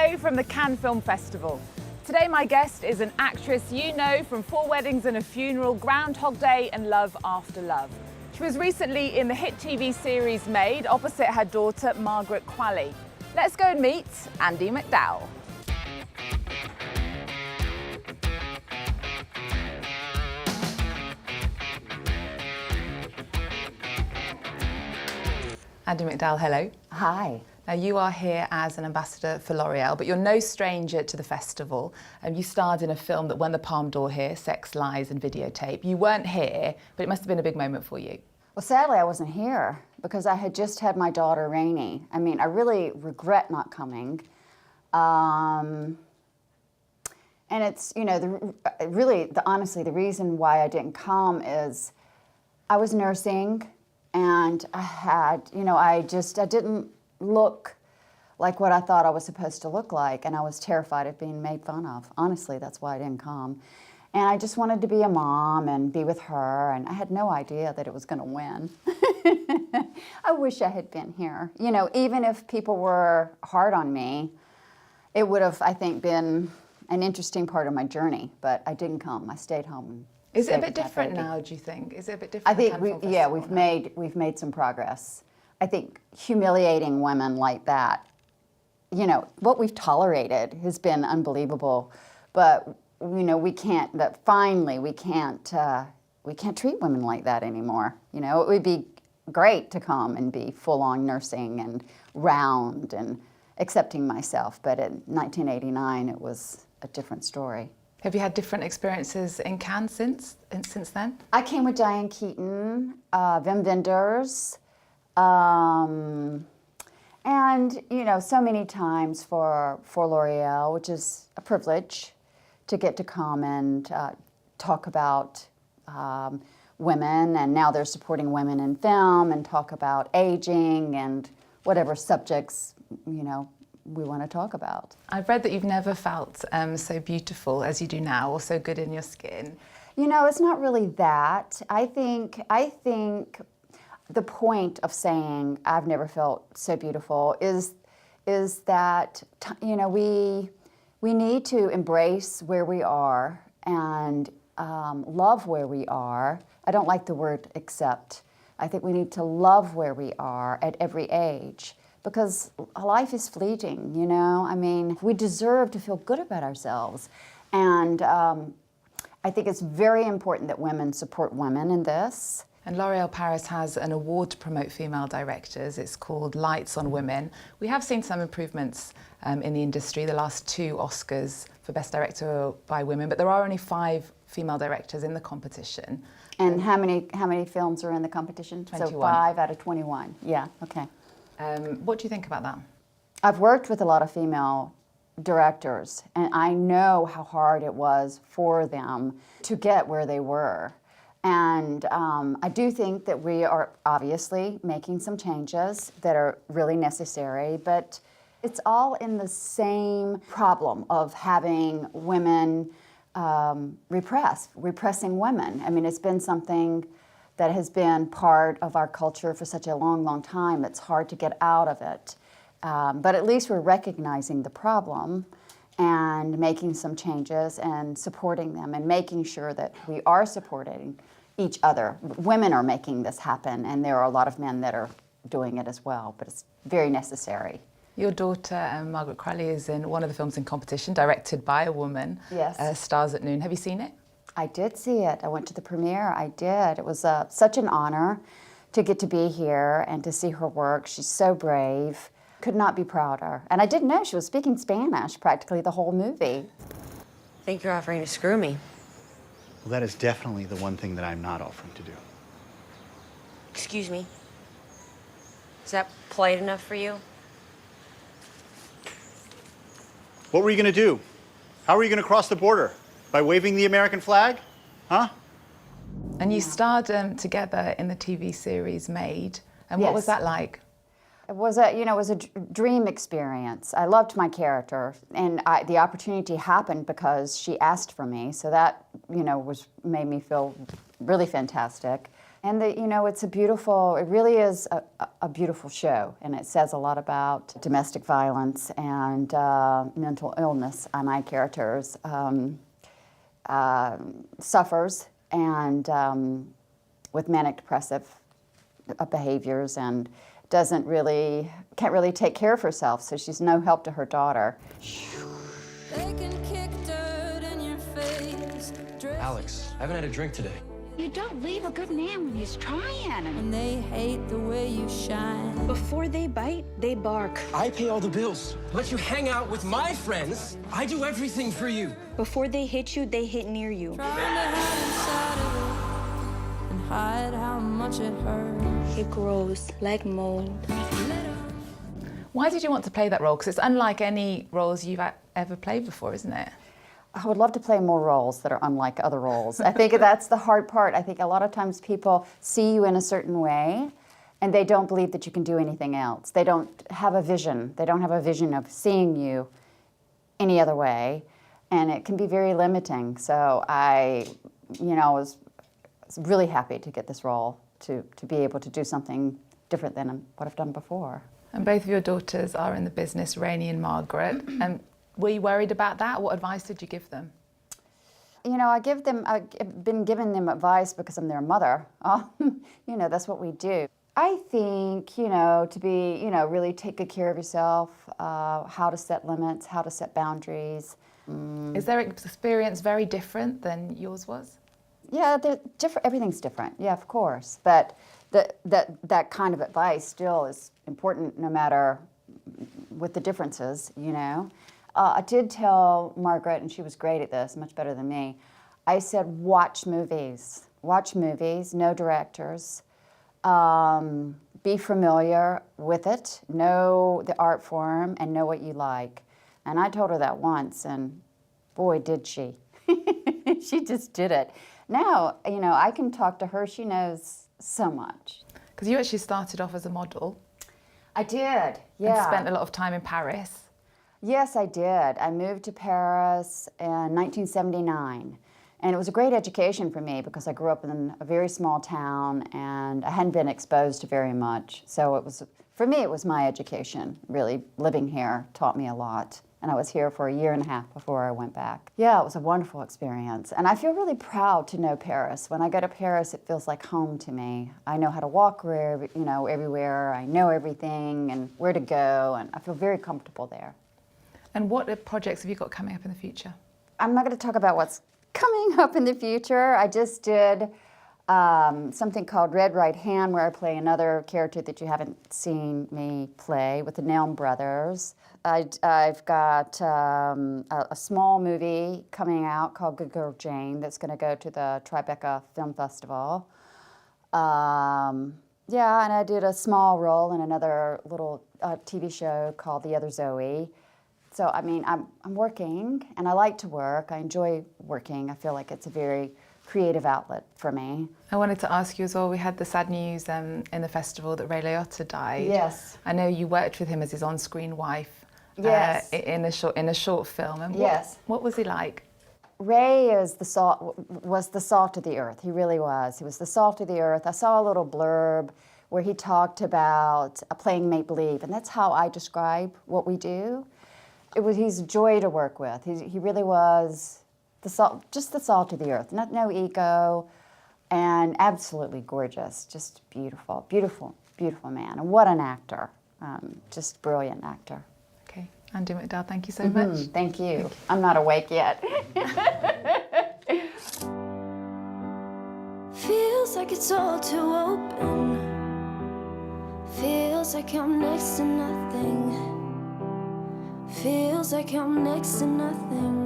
Hello from the Cannes Film Festival. Today my guest is an actress you know from 4 Weddings and a Funeral, Groundhog Day and Love After Love. She was recently in the hit TV series Maid opposite her daughter Margaret Qually. Let's go and meet Andie Macdowell. Andie Macdowell, hello. Hi. Now you are here as an ambassador for L'Oreal, but you're no stranger to the festival. You starred in a film that won the Palme d'Or here, Sex, Lies and Videotape. You weren't here, but it must have been a big moment for you. Well, sadly, I wasn't here because I had just had my daughter, Rainey. I mean, I really regret not coming. And it's, you know, honestly, the reason why I didn't come is I was nursing and I had, you know, I didn't look like what I thought I was supposed to look like, and I was terrified of being made fun of. Honestly, that's why I didn't come. And I just wanted to be a mom and be with her, and I had no idea that it was going to win. I wish I had been here. You know, even if people were hard on me, it would have, I think, been an interesting part of my journey, but I didn't come. I stayed home. Is it a bit different now, do you think? Is it a bit different? I think, we've made some progress. I think humiliating women like that, you know, what we've tolerated has been unbelievable. But, you know, we can't treat women like that anymore. You know, it would be great to come and be full-on nursing and round and accepting myself. But in 1989, it was a different story. Have you had different experiences in Cannes since then? I came with Diane Keaton, Wim Wenders, and, you know, so many times for L'Oreal, which is a privilege to get to come and talk about women, and now they're supporting women in film, and talk about aging and whatever subjects, you know, we want to talk about. I've read that you've never felt so beautiful as you do now, or so good in your skin. You know, it's not really that. I think the point of saying I've never felt so beautiful is that, you know, we need to embrace where we are and love where we are. I don't like the word accept. I think we need to love where we are at every age, because life is fleeting, you know? I mean, we deserve to feel good about ourselves. And I think it's very important that women support women in this. And L'Oréal Paris has an award to promote female directors. It's called Lights on Women. We have seen some improvements in the industry, the last 2 Oscars for Best Director by women, but there are only 5 female directors in the competition. And how many films are in the competition? 21. So 5 out of 21, yeah, okay. What do you think about that? I've worked with a lot of female directors, and I know how hard it was for them to get where they were. And I do think that we are obviously making some changes that are really necessary, but it's all in the same problem of having women repressing women. I mean, it's been something that has been part of our culture for such a long, long time. It's hard to get out of it. But at least we're recognizing the problem and making some changes and supporting them and making sure that we are supporting each other. Women are making this happen, and there are a lot of men that are doing it as well, but it's very necessary. Your daughter, Margaret Crowley, is in one of the films in competition, directed by a woman. Yes. Stars at Noon. Have you seen it? I did see it. I went to the premiere. I did. It was such an honor to get to be here and to see her work. She's so brave. Could not be prouder. And I didn't know she was speaking Spanish practically the whole movie. I think you're offering to screw me. Well, that is definitely the one thing that I'm not offering to do. Excuse me. Is that polite enough for you? What were you going to do? How were you going to cross the border? By waving the American flag? Huh? And you starred together in the TV series Maid. And what was that like? It was a dream experience. I loved my character, and the opportunity happened because she asked for me. So that, you know, made me feel really fantastic. And it's a beautiful, it really is a beautiful show, and it says a lot about domestic violence and mental illness. My characters suffers and with manic depressive behaviors and can't really take care of herself, so she's no help to her daughter. Alex, I haven't had a drink today. You don't leave a good man when he's trying. And they hate the way you shine. Before they bite, they bark. I pay all the bills. Let you hang out with my friends. I do everything for you. Before they hit you, they hit near you. Trying to hide inside of it and hide how much it hurts. It grows like mold. Why did you want to play that role? Because it's unlike any roles you've ever played before, isn't it? I would love to play more roles that are unlike other roles. I think that's the hard part. I think a lot of times people see you in a certain way and they don't believe that you can do anything else. They don't have a vision. They don't have a vision of seeing you any other way, and it can be very limiting. So I, was really happy to get this role, to be able to do something different than what I've done before. And both of your daughters are in the business, Rainey and Margaret. Were you worried about that? What advice did you give them? I've been giving them advice because I'm their mother. That's what we do. I think, to be, really take good care of yourself, how to set limits, how to set boundaries. Is their experience very different than yours was? Yeah, they're different. Everything's different. Yeah, of course. But that kind of advice still is important, no matter what the differences. I did tell Margaret, and she was great at this, much better than me. I said, watch movies, no directors. Be familiar with it, know the art form, and know what you like. And I told her that once, and boy, did she. She just did it. Now, I can talk to her. She knows so much. Because you actually started off as a model. I did, yeah. And spent a lot of time in Paris. Yes, I did. I moved to Paris in 1979. And it was a great education for me because I grew up in a very small town and I hadn't been exposed to very much. So for me, it was my education, really. Living here taught me a lot. And I was here for 1.5 years before I went back. Yeah, it was a wonderful experience. And I feel really proud to know Paris. When I go to Paris, it feels like home to me. I know how to walk everywhere. I know everything and where to go. And I feel very comfortable there. And what projects have you got coming up in the future? I'm not going to talk about what's coming up in the future. I just did something called Red Right Hand, where I play another character that you haven't seen me play, with the Nelm brothers. I've got a small movie coming out called Good Girl Jane that's going to go to the Tribeca Film Festival. Yeah, and I did a small role in another little TV show called The Other Zoe. So, I'm working, and I like to work. I enjoy working. I feel like it's a very creative outlet for me. I wanted to ask you as well, we had the sad news in the festival that Ray Liotta died. Yes. I know you worked with him as his on-screen wife. Yes. In a short film. And yes. What was he like? Ray was the salt of the earth. He really was. He was the salt of the earth. I saw a little blurb where he talked about playing make-believe, and that's how I describe what we do. He's a joy to work with. He really was just the salt of the earth. No ego, and absolutely gorgeous. Just beautiful, beautiful, beautiful man. And what an actor. Just brilliant actor. Okay, Andie Macdowell, thank you so much. Thank you. I'm not awake yet. Feels like it's all too open. Feels like I'm next to nothing. Feels like I'm next to nothing.